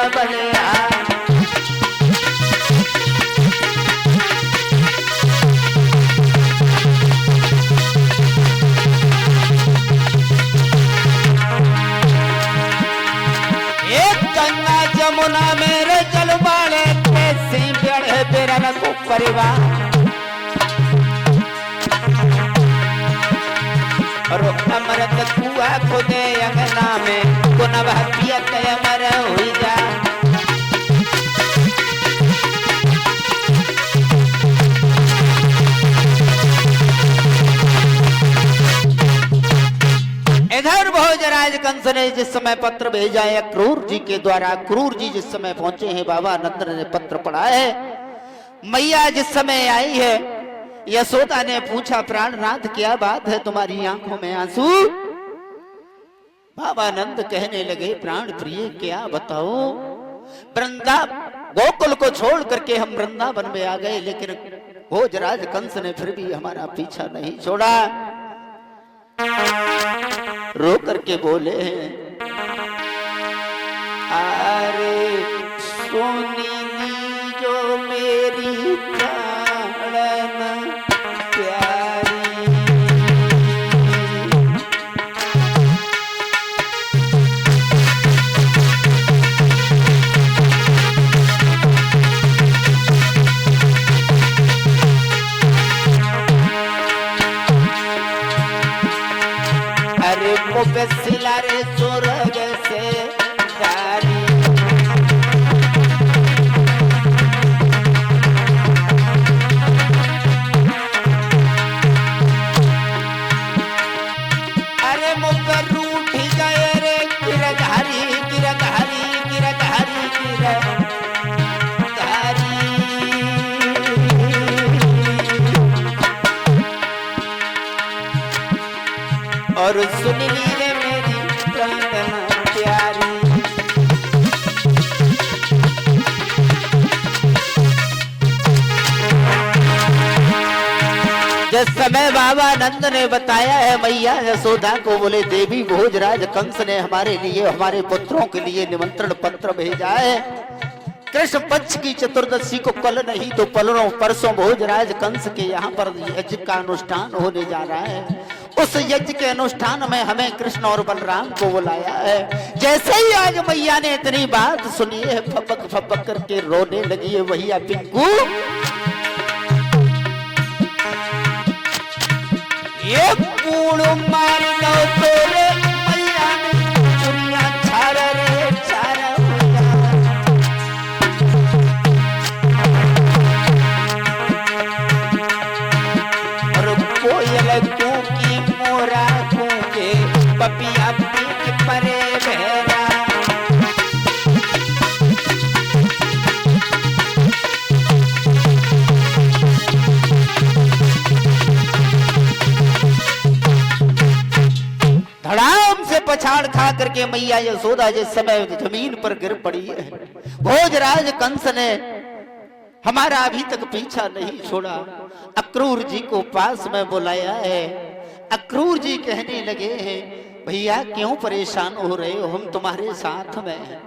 बलिया। एक गंगा जमुना मेरे जल बाले कैसी बेड़े बेरन को परिवार और अमृत कुआ खुदे अंगना में गुना पियत अमर हुई जा। इधर भोजराज कंस ने जिस समय पत्र भेजा है क्रूर जी के द्वारा, क्रूर जी जिस समय पहुंचे हैं बाबा नंद ने पत्र पढ़ा है। मैया जिस समय आई है यशोदा ने पूछा प्राणनाथ क्या बात है तुम्हारी आंखों में आंसू। बाबा नंद कहने लगे प्राण प्रिय क्या बताओ, वृंदा गोकुल को छोड़ करके हम वृंदावन में आ गए लेकिन भोजराज कंस ने फिर भी हमारा पीछा नहीं छोड़ा। रो करके बोले हैं अरे सोनी जो मेरी प्राणन प्यारी। अरे मुझे सिला रे स्वर्ग से प्यारी। और सुन ली रे मेरी प्राणन प्यारी। जिस समय बाबा नंद ने बताया है मैया यशोदा को, बोले देवी भोजराज कंस ने हमारे लिए हमारे पुत्रों के लिए निमंत्रण पत्र भेजा है। कृष्ण पक्ष की चतुर्दशी को कल नहीं तो परसों भोजराज कंस के यहाँ पर यज्ञ का अनुष्ठान होने जा रहा है। उस यज्ञ के अनुष्ठान में हमें कृष्ण और बलराम को बुलाया है। जैसे ही आज मैया ने इतनी बात सुनी है फपक फपक करके रोने लगी है भैया पिंकू। ये कूड़ मार दो तोरे मैया ने चुनिया छाड़ रे छाड़ और कोयल की मोरा के पपिया पीठ परे बहरा। धड़ाम से पछाड़ खा करके मैया यशोदा जिस समय जमीन पर गिर पड़ी है। भोजराज कंस ने हमारा अभी तक पीछा नहीं छोड़ा। अक्रूर जी को पास में बुलाया है। अक्रूर जी कहने लगे हैं भैया क्यों परेशान हो रहे हो, हम तुम्हारे साथ में हैं।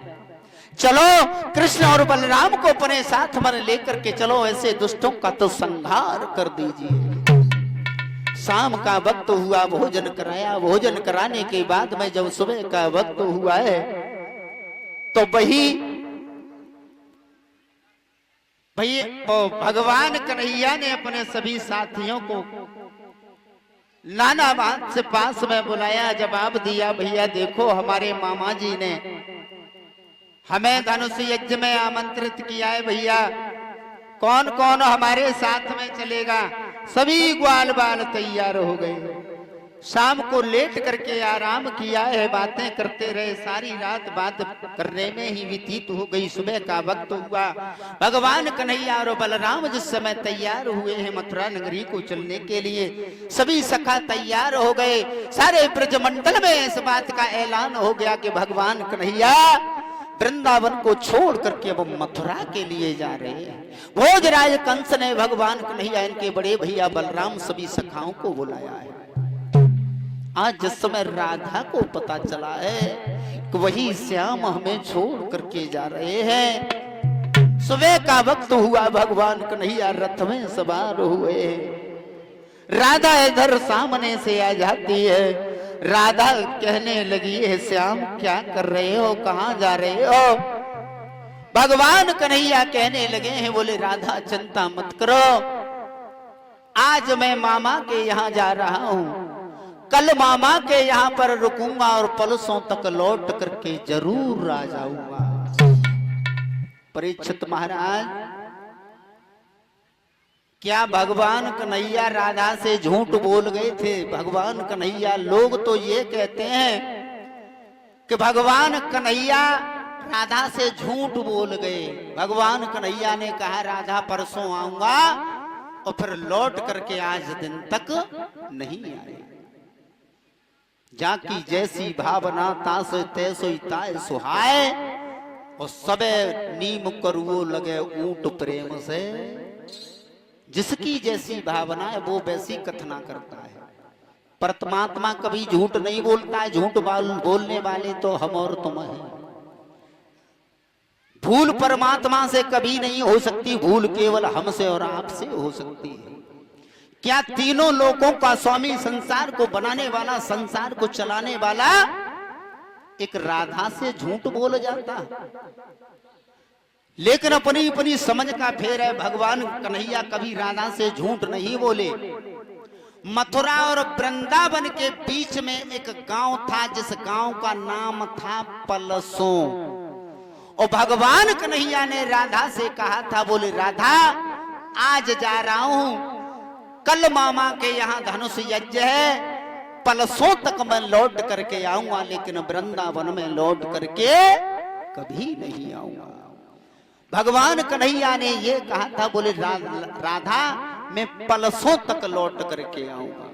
चलो कृष्ण और बलराम को अपने साथ में लेकर के चलो, ऐसे दुष्टों का तो संहार कर दीजिए। शाम का वक्त हुआ, भोजन कराया। भोजन कराने के बाद में जब सुबह का वक्त हुआ है तो भगवान कन्हैया ने अपने सभी साथियों को नाना बात से पास में बुलाया। जवाब दिया भैया देखो हमारे मामा जी ने हमें धनुष यज्ञ में आमंत्रित किया है। भैया कौन कौन हमारे साथ में चलेगा। सभी ग्वाल बाल तैयार हो गए। शाम को लेट करके आराम किया है, बातें करते रहे। सारी रात बात करने में ही व्यतीत हो गई। सुबह का वक्त हुआ। भगवान कन्हैया और बलराम जिस समय तैयार हुए हैं मथुरा नगरी को चलने के लिए, सभी सखा तैयार हो गए। सारे ब्रजमंडल में इस बात का ऐलान हो गया कि भगवान कन्हैया वृंदावन को छोड़ करके अब मथुरा के लिए जा रहे हैं। भोजराज कंस ने भगवान कन्हैया, इनके बड़े भैया बलराम, सभी सखाओं को बुलाया है। आज जिस समय राधा को पता चला है कि वही श्याम हमें छोड़ करके जा रहे हैं, सुबह का वक्त हुआ, भगवान कन्हैया रथ में सवार हुए। राधा इधर सामने से आ जाती है। राधा कहने लगी है, श्याम क्या कर रहे हो, कहां जा रहे हो? भगवान कन्हैया कहने लगे हैं, बोले राधा चिंता मत करो, आज मैं मामा के यहाँ जा रहा हूं, कल मामा के यहाँ पर रुकूंगा और पलसों तक लौट करके जरूर आ जाऊंगा। परीक्षित महाराज, क्या भगवान कन्हैया राधा से झूठ बोल गए थे? भगवान कन्हैया, लोग तो ये कहते हैं कि भगवान कन्हैया राधा से झूठ बोल गए। भगवान कन्हैया ने कहा राधा परसों आऊंगा, और फिर लौट करके आज दिन तक नहीं आए। जाकी जैसी भावना तास तैसोई ताय सुहाए, और सबे नीम करुओ लगे ऊंट प्रेम से। जिसकी जैसी भावना है वो वैसी कथना करता है। परमात्मा कभी झूठ नहीं बोलता है। झूठ बोलने वाले तो हम और तुम हैं। भूल परमात्मा से कभी नहीं हो सकती, भूल केवल हमसे और आपसे हो सकती है। क्या तीनों लोगों का स्वामी, संसार को बनाने वाला, संसार को चलाने वाला एक राधा से झूठ बोल जाता? लेकिन अपनी अपनी समझ का फेर है। भगवान कन्हैया कभी राधा से झूठ नहीं बोले। मथुरा और वृंदावन के बीच में एक गांव था, जिस गांव का नाम था पलसों। और भगवान कन्हैया ने राधा से कहा था, बोले राधा आज जा रहा हूं, कल मामा के यहाँ धनुष यज्ञ है, पलसों तक मैं लौट करके आऊंगा, लेकिन वृंदावन में लौट करके कभी नहीं आऊंगा। भगवान कन्हैया ने ये कहा था, बोले राधा मैं पलसों तक लौट करके आऊंगा।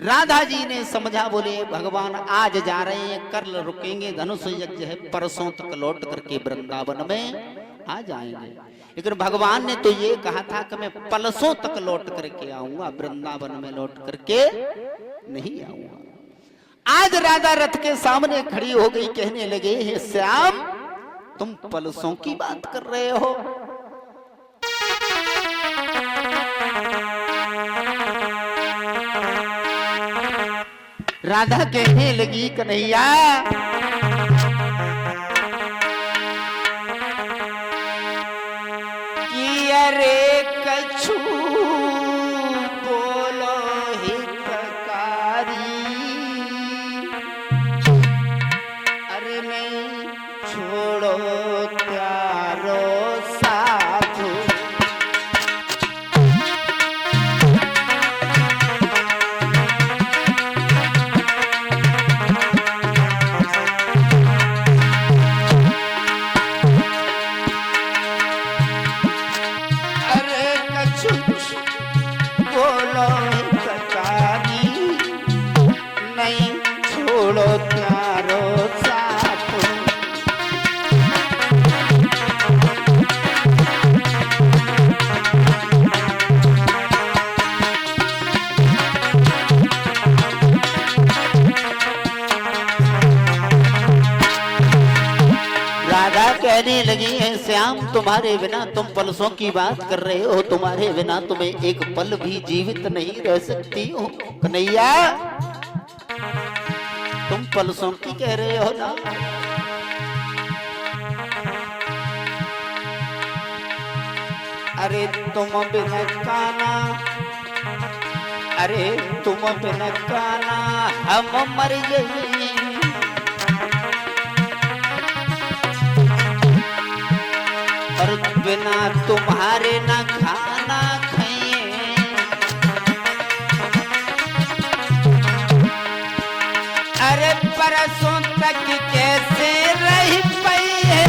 राधा जी ने समझा, बोले भगवान आज जा रहे हैं, कल रुकेंगे, धनुष यज्ञ है, परसों तक लौट करके वृंदावन में आ जाएंगे। लेकिन भगवान ने तो ये कहा था कि मैं पलसों तक लौट करके आऊंगा, वृंदावन में लौट करके नहीं आऊंगा। आज राधा रथ के सामने खड़ी हो गई, कहने लगे हे श्याम तुम पलसों की बात कर रहे हो? राधा कहने लगी कन्हैया कि अरे कछु बोलो हितकारी, अरे नहीं छोड़ो प्यारो साधु। कहने लगी है श्याम तुम्हारे बिना, तुम पलसों की बात कर रहे हो, तुम्हारे बिना तुम्हें एक पल भी जीवित नहीं रह सकती हो। कन्हैया तुम पलसों की कह रहे हो ना? अरे तुम बिना काना, अरे तुम बिना काना हम मर गए, और बिना तुम्हारे ना खाना खाए। अरे परसों तक कैसे रह पाई है,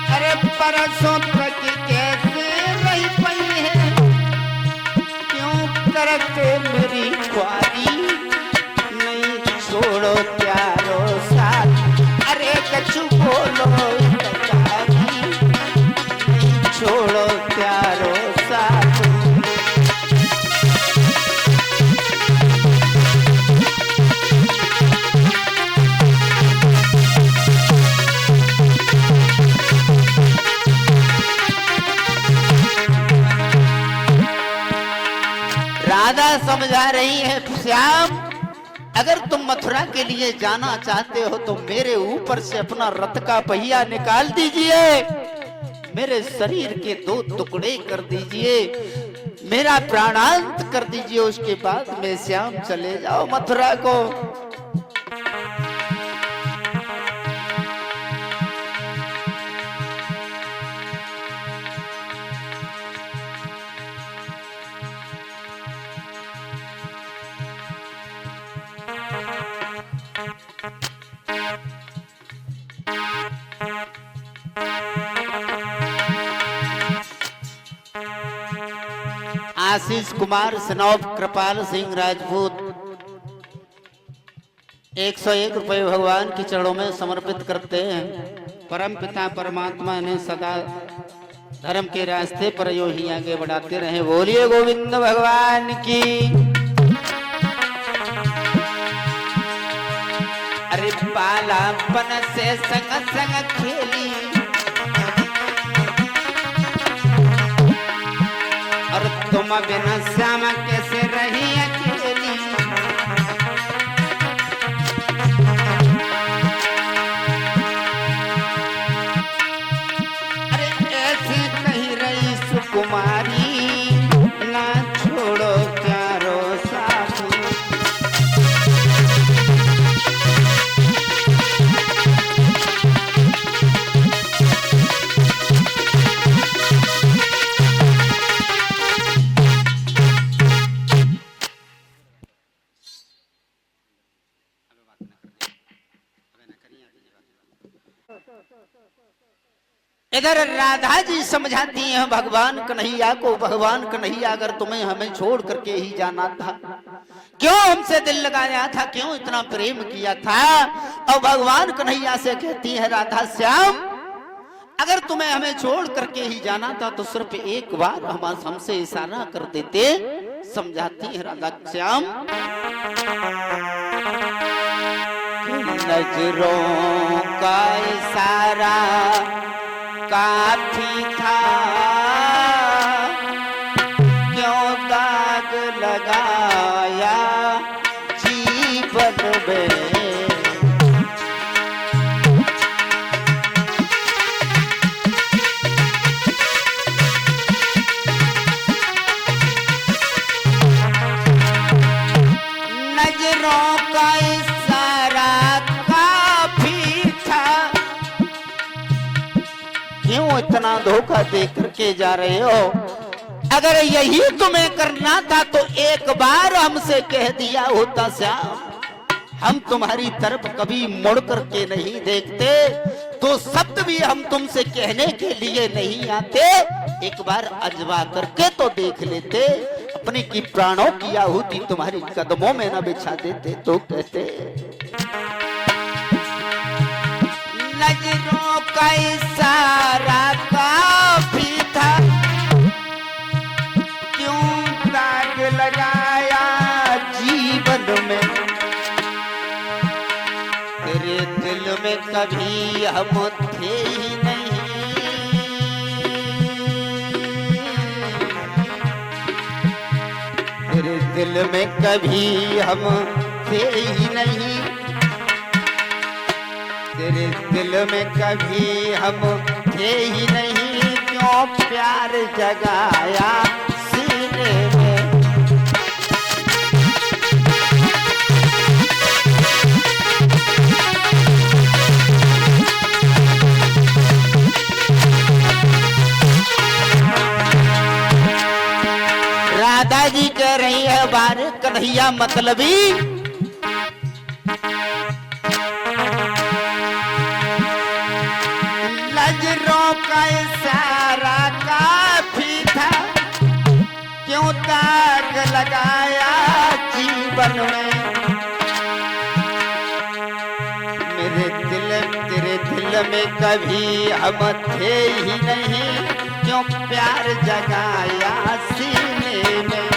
अरे परसों तक कैसे रह पाई है, क्यों करते मेरी ख्वारी, नहीं छोड़ो प्यारो साथ। अरे कछु बोलो नहीं छोड़ो प्यारो साथ। समझा रही है, श्याम अगर तुम मथुरा के लिए जाना चाहते हो तो मेरे ऊपर से अपना रथ का पहिया निकाल दीजिए, मेरे शरीर के 2 टुकड़े कर दीजिए, मेरा प्राणांत कर दीजिए, उसके बाद में श्याम चले जाओ मथुरा को। आशीष कुमार सनौफ कृपाल सिंह राजपूत 101 रुपए भगवान के चरणों में समर्पित करते हैं। परम पिता परमात्मा ने सदा धर्म के रास्ते पर यो ही आगे बढ़ाते रहे। बोलिए गोविंद भगवान की। अरे बालापन से संग संग खेली और तुम बिना श्याम कैसे रही अकेली। अरे ऐसे कही रही सुकुमारी ना छोड़ो प्यारो साथी। इधर राधा जी समझाती हैं भगवान कन्हैया को, भगवान कन्हैया अगर तुम्हें हमें छोड़ करके ही जाना था, क्यों हमसे दिल लगाया था, क्यों इतना प्रेम किया था। और भगवान कन्हैया से कहती है राधा श्याम अगर तुम्हें हमें छोड़ करके ही जाना था तो सिर्फ एक बार हमसे इशारा कर देते। समझाती है राधा श्याम नजरों का इशारा काफी था, क्यों दाग लगाया जीवन में। नजरों का इशारा काफी था, क्यों इतना धोखा दे करके जा रहे हो। अगर यही तुम्हें करना था तो एक बार हमसे कह दिया होता श्याम, हम तुम्हारी तरफ कभी मुड़ करके नहीं देखते, तो शब्द भी हम तुमसे कहने के लिए नहीं आते, एक बार अजमा करके तो देख लेते। अपने की प्राणों की आहुति तुम्हारे कदमों में न बिछा देते तो कहते। नजरों का इशारा काफी था, क्यों दाग लगाया जीवन में। तेरे दिल में कभी हम थे ही नहीं, तेरे दिल में कभी हम थे ही नहीं, तेरे दिल में कभी हम थे ही नहीं, क्यों प्यार जगाया सीने में। राधा जी कह रही है बार कन्हैया मतलबी नजरों का इशारा काफी था, क्यों दाग लगाया जीवन में। तेरे दिल में कभी हम थे ही नहीं, क्यों प्यार जगाया सीने में।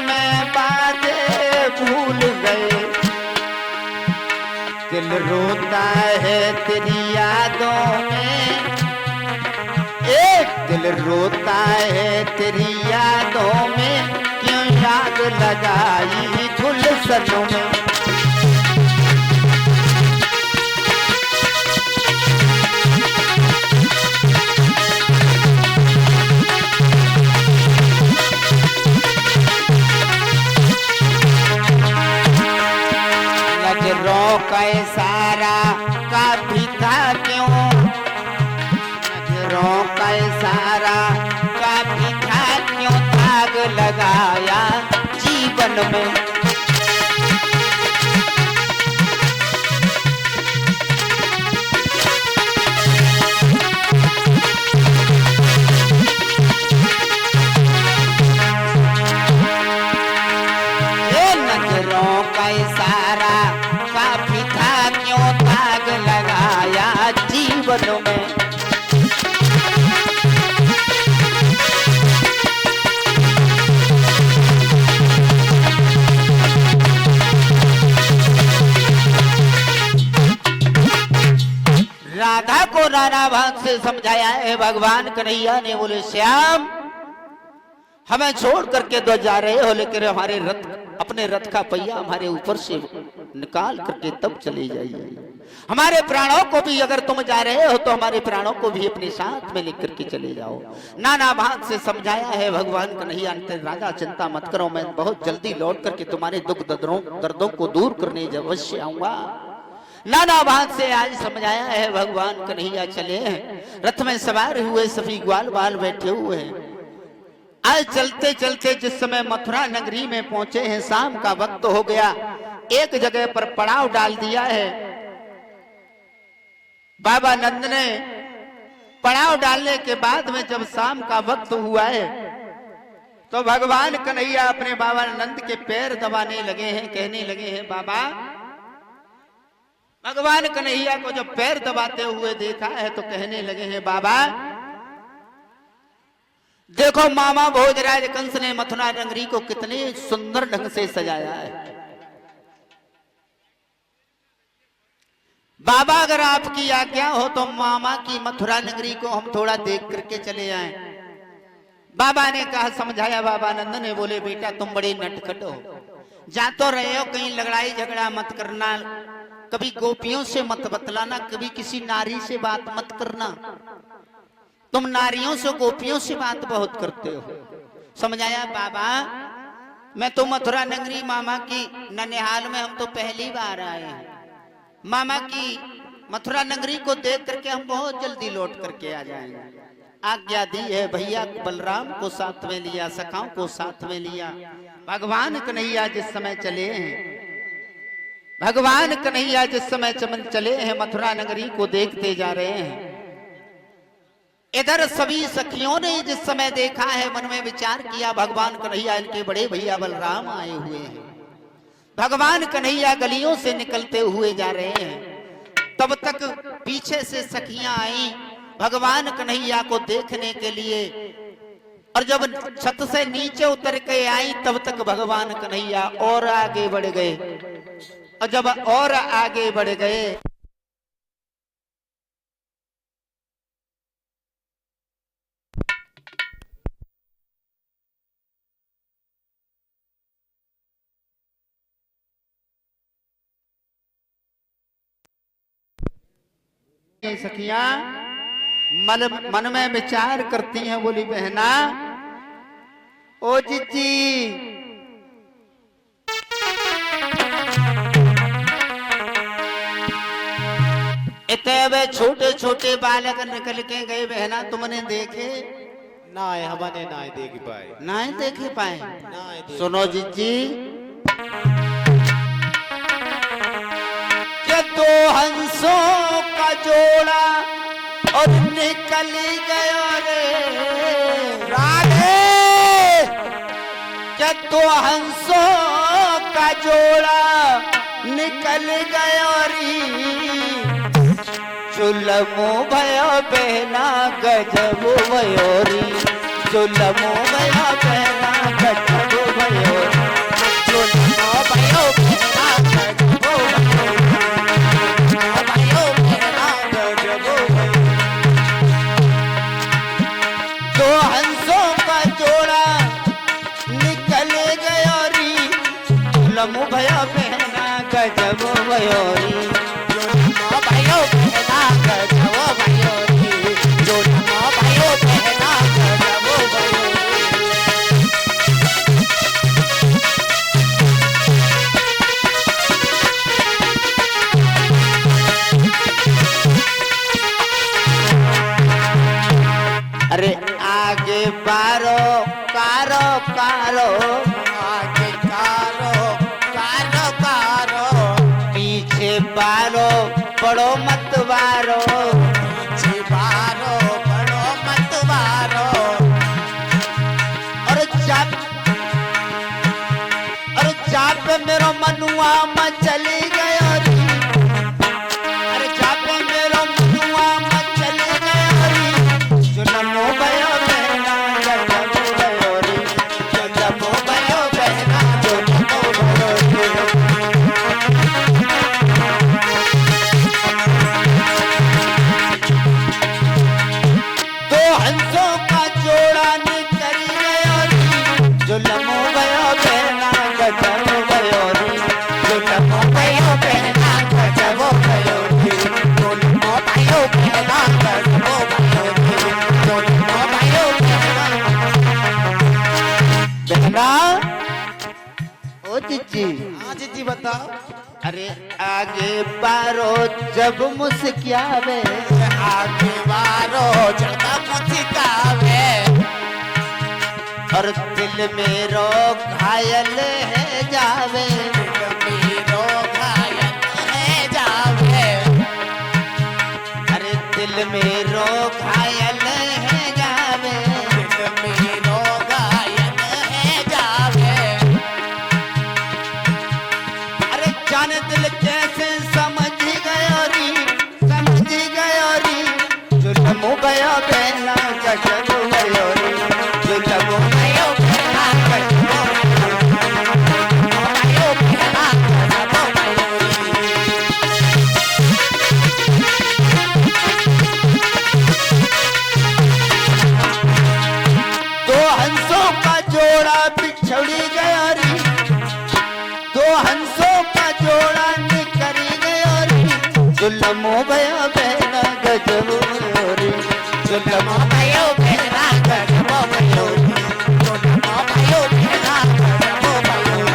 में बाजे भूल गए, दिल रोता है तेरी यादों में, एक दिल रोता है तेरी यादों में, क्यों याद लगाई गुलशनों में। नजरों का इशारा काफी था क्यों, नजरों का इशारा काफी था क्यों, दाग लगाया जीवन में। ये नजरों का इशारा काफी था क्यों, दाग लगाया जीवन में। राधा को नाना भाग से समझाया है भगवान कन्हैया ने, बोले श्याम हमें छोड़ करके तो जा रहे हो, लेकिन हमारे रथ, अपने रथ का पहिया हमारे ऊपर से निकाल करके तब चले जाइए। हमारे प्राणों को भी, अगर तुम जा रहे हो तो हमारे प्राणों को भी अपने साथ में लेकर के चले जाओ। नाना भाग से समझाया है भगवान कन्हैया ने, राजा चिंता मत करो, मैं बहुत जल्दी लौट करके तुम्हारे दुख दर्दों को दूर करने अवश्य आऊंगा। नाना भाग से आज समझाया है भगवान कन्हैया चले हैं, रथ में सवार हुए, सभी ग्वाल बाल बैठे हुए हैं। आज चलते चलते जिस समय मथुरा नगरी में पहुंचे हैं, शाम का वक्त हो गया, एक जगह पर पड़ाव डाल दिया है। बाबा नंद ने पड़ाव डालने के बाद में जब शाम का वक्त हुआ है, तो भगवान कन्हैया अपने बाबा नंद के पैर दबाने लगे हैं, कहने लगे हैं बाबा। भगवान कन्हैया को जब पैर दबाते हुए देखा है तो कहने लगे हैं बाबा देखो मामा भोजराज कंस ने मथुरा नगरी को कितने सुंदर ढंग से सजाया है। बाबा अगर आपकी आज्ञा हो तो मामा की मथुरा नगरी को हम थोड़ा देख करके चले आए। बाबा ने कहा, समझाया बाबा नंद ने, बोले बेटा तुम बड़े नटखट हो, जा तो रहे हो, कहीं लड़ाई झगड़ा मत करना, कभी गोपियों से मत बतलाना, कभी किसी नारी से बात मत करना, तुम नारियों से गोपियों से बात बहुत करते हो। समझाया बाबा मैं तो मथुरा नगरी मामा की ननिहाल में हम तो पहली बार आए हैं, मामा की मथुरा नगरी को देख करके हम बहुत जल्दी लौट करके आ जाएंगे। आज्ञा दी है, भैया बलराम को साथ में लिया, सखाओं को साथ में लिया। भगवान कन्हैया जिस समय चले हैं, भगवान कन्हैया जिस समय चले हैं मथुरा नगरी को देखते जा रहे हैं, इधर सभी सखियों ने जिस समय देखा है मन में विचार किया भगवान कन्हैया इनके बड़े भैया बलराम आए हुए हैं। भगवान कन्हैया गलियों से निकलते हुए जा रहे हैं, तब तक पीछे से सखियां आई भगवान कन्हैया को देखने के लिए, और जब छत से नीचे उतर के आई तब तक भगवान कन्हैया और आगे बढ़ गए, और जब और आगे बढ़ गए सखियां मन में विचार करती हैं, बोली बहना ओ जीजी इतने वे छोटे छोटे बालक निकल के गए, बहना तुमने देखे? ना हमने ना देख पाए, ना देखे पाए। सुनो जीजी के दो हंसों का जोड़ा और निकल गया रे राधे, के दो हंसों का जोड़ा निकल गया री, चुलमो भयो बहना गजब मयोरी, चुलमो भयो बहना गजब दो हंसों का जोड़ा निकल गया री लमु भयो बहना गजब भयो री भयो बहना गजब भयो री जो लमु भयो बहना गजब भयो अरे आगे बारो कारो कारो आगे कारो कारो कारो पीछे बारो बड़ो मत बारो पीछे बारो बड़ो मत बारो और चाप मेरो मनुआ में चली गयो री अरे चाप मेरो मनुआ में चली गयो री जो नमो भयो बहना गजब भयो रे जो नमो भयो बहना जो नमो भयो रे दो हंसों का जोड़ा निकल गयो रे जो नमो भयो बहना गजब भयो रे जो नमो भयो बहना गजब भयो रे जो नमो भयो बहना गजब भयो रे जो नमो भयो बहना ओ जीजी हाँ जीजी बताओ। अरे आगे बारो जब मुस्कियावे आगे बारो जब मुस्कियावे और दिल मेरो घायल है जावे दिल मेरो घायल है जावे अरे दिल मेरो घायल है जावे दिल मेरो घायल है जावे अरे जान दिल कैसे समझ गयो री जो नमो भयो बहना गजब भयो री जो नमो भयो बहना गजब भयो बहना गजब भयो री दो हंसों का जोड़ा बिछड़ी गया री दो हंसों का जोड़ा निकल गया री जो लमो भयो बहना गजब भयो री जो लमो भयो बहना गजब भयो री जो लमो भयो बहना गजब भयो री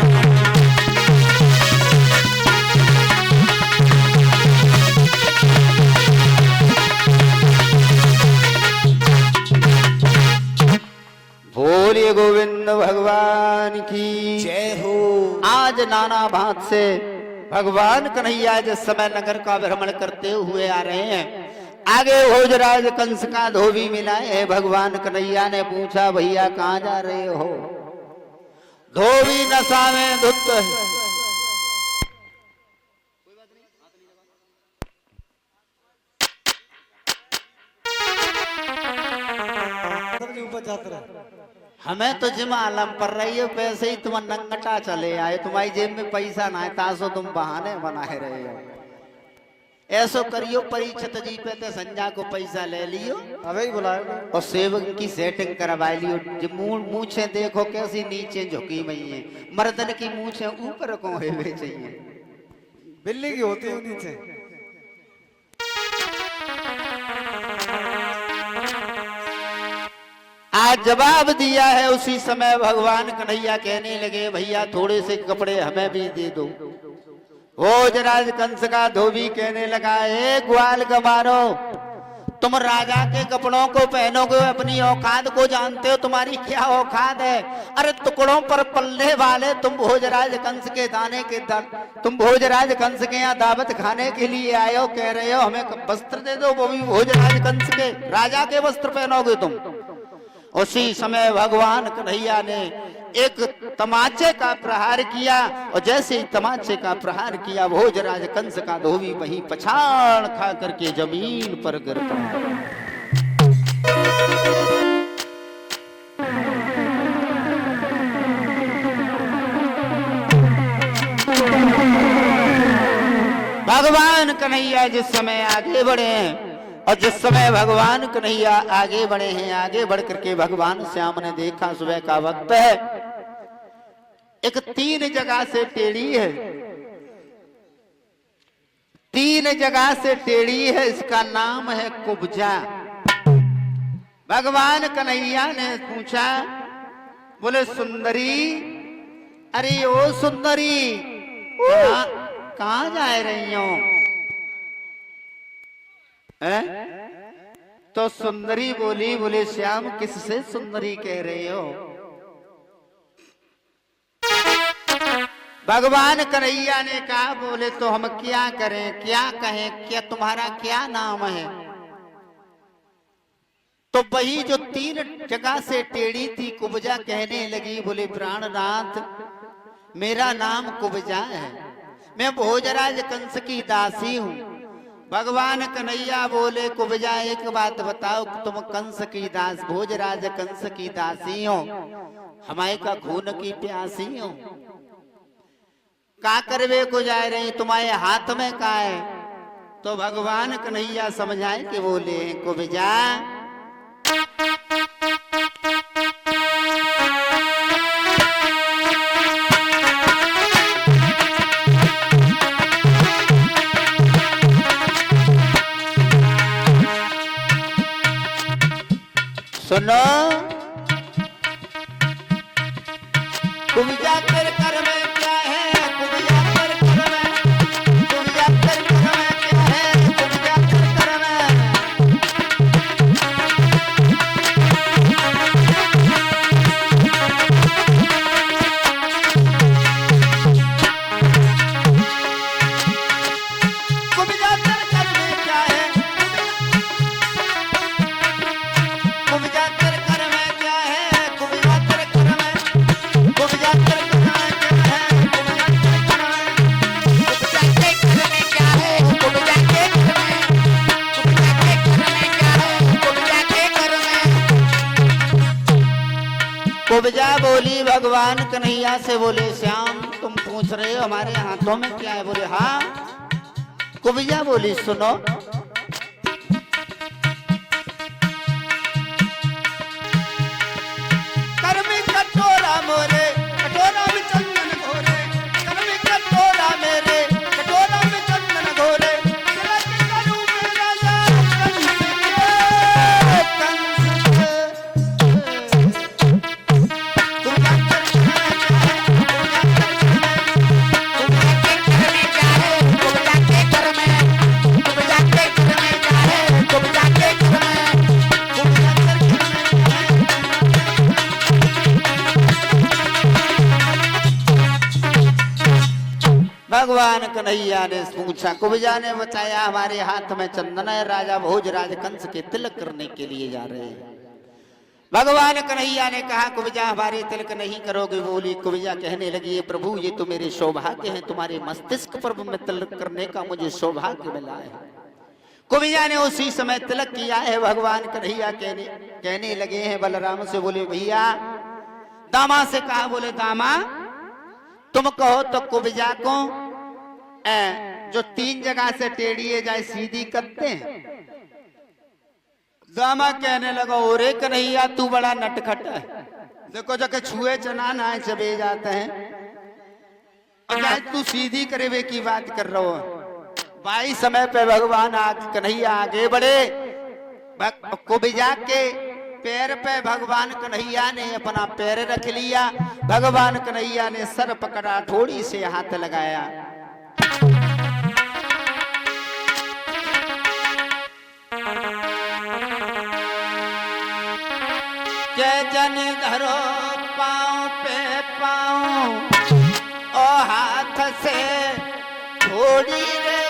बोलिए गोविंद भगवान की जय हो। आज नाना भांत से भगवान कन्हैया जिस समय नगर का भ्रमण करते हुए आ रहे हैं आगे भोजराज कंस का धोबी मिला है भगवान कन्हैया ने पूछा भैया कहाँ जा रहे हो धोबी नशा में धुत है ऊपर जाते रहे। हमें तो जिमा आलम पर रही हो पैसे ही तुम नंगटा चले आए तुम्हारी जेब में पैसा ना है तासो तुम बहाने बनाए रहे हो ऐसो करियो परीक्षित जी पे ते संजा को पैसा ले लियो अबे ही बुलाया और सेवक की सेटिंग करवा लियो जो मूछे देखो कैसी नीचे झुकी हुई है मर्दन की मूछे ऊपर को हुए चाहिए बिल्ली की होती है नीचे। आज जवाब दिया है उसी समय भगवान कन्हैया कहने लगे भैया थोड़े से कपड़े हमें भी दे दो भोजराज कंस का धोबी कहने लगा ग्वाल गवारो तुम राजा के कपड़ों को पहनोगे अपनी औकात को जानते हो तुम्हारी क्या औकात है अरे टुकड़ों पर पलने वाले तुम भोजराज कंस के तुम भोजराज कंस के यहाँ दावत खाने के लिए आए हो कह रहे हो हमें वस्त्र दे दो वो भी भोजराज कंस के राजा के वस्त्र पहनोगे तुम उसी समय भगवान कन्हैया ने एक तमाचे का प्रहार किया और जैसे ही तमाचे का प्रहार किया भोजराज कंस का धोबी वहीं पछाड़ खा करके जमीन पर गिर पड़ा। भगवान कन्हैया जिस समय आगे बढ़े हैं और जिस समय भगवान कन्हैया आगे बढ़े हैं, आगे बढ़ करके भगवान श्याम ने देखा सुबह का वक्त है, एक 3 जगह से टेढ़ी है, 3 जगह से टेढ़ी है, इसका नाम है कुब्जा। भगवान कन्हैया ने पूछा, बोले सुंदरी, अरे ओ सुंदरी, कहां जा रही हो? तो सुंदरी बोली, बोले श्याम किससे सुंदरी कह रहे हो? भगवान कन्हैया ने कहा, बोले तो हम क्या करें, क्या कहें, क्या तुम्हारा क्या नाम है? तो वही जो 3 जगह से टेढ़ी थी कुब्जा कहने लगी, बोले प्राणनाथ मेरा नाम कुब्जा है, मैं भोजराज कंस की दासी हूँ। भगवान कन्हैया बोले कुब्जा एक बात बताओ, तुम कंस की दास, भोजराज कंस की दासी हो, हमारे का खून की प्यासी हो, का करवे को जा रही, तुम्हारे हाथ में का है? तो भगवान कन्हैया समझाए कि बोले कुब्जा सुनो, कुब्जा कर कर में क्या है, कुब्जा कर कर में, कुब्जा कर कर में क्या है, कुब्जा कर कर में। कुब्जा कर कर में क्या है, कुब्जा कर कर में क्या है, कुब्जा कर कर में, कुब्जा कर कर में क्या है, कुब्जा कर कर में, कुब्जा के कर में क्या है, कुब्जा के कर में, कुब्जा के कर में क्या है, कुब्जा के कर में। कुब्जा बोली भगवान कन्हैया से, बोले श्याम तुम पूछ रहे हो हमारे हाथों में क्या है? बोले हाँ। कुब्जा बोली सुनो, कर्मी कटोरा मोरे, कटोरा में चंदन घोरे, कर्मी कटोरा मेरे, कटोरा में चंदन घोरे, तिलक करूं मैं राजा कंस के, कंस के। कुब्जा कर कर में क्या है, कुब्जा के कर में, कुब्जा के कर में क्या है, कुब्जा के कर में, कुब्जा के कर में, कुब्जा कर कर में क्या है। भगवान कन्हैया ने पूछा, कुब्जा ने बताया हमारे हाथ में चंदन है, राजा भोजराज कंस के तिलक करने के लिए जा रहे हैं। भगवान कन्हैया ने कहा कुब्जा हमारे तिलक नहीं करोगे? बोली कुब्जा कहने लगी, प्रभु ये तो मेरे सौभाग्य है, तुम्हारे मस्तिष्क पर में तिलक करने का मुझे सौभाग्य मिला है। कुब्जा ने उसी समय तिलक किया है। भगवान कन्हैया कहने लगे हैं बलराम से, बोले भैया दामा से कहा, बोले दामा तुम कहो तो कुब्जा को जो 3 जगह से टेढ़ी है जाए सीधी करते हैं। दामा कहने लगा, ओरे कन्हैया तू बड़ा नटखट है, देखो जाके छुए चना ना चबे जाते हैं, और जाए तू सीधी करेवे की बात कर रहा हो। भाई समय पे भगवान कन्हैया आगे बढ़े, कुब्जा के पैर पे भगवान कन्हैया ने अपना पैर रख लिया। भगवान कन्हैया ने सर पकड़ा, थोड़ी से हाथ लगाया, के जन धरो पाँव पे पाँव, ओ हाथ से थोड़ी रे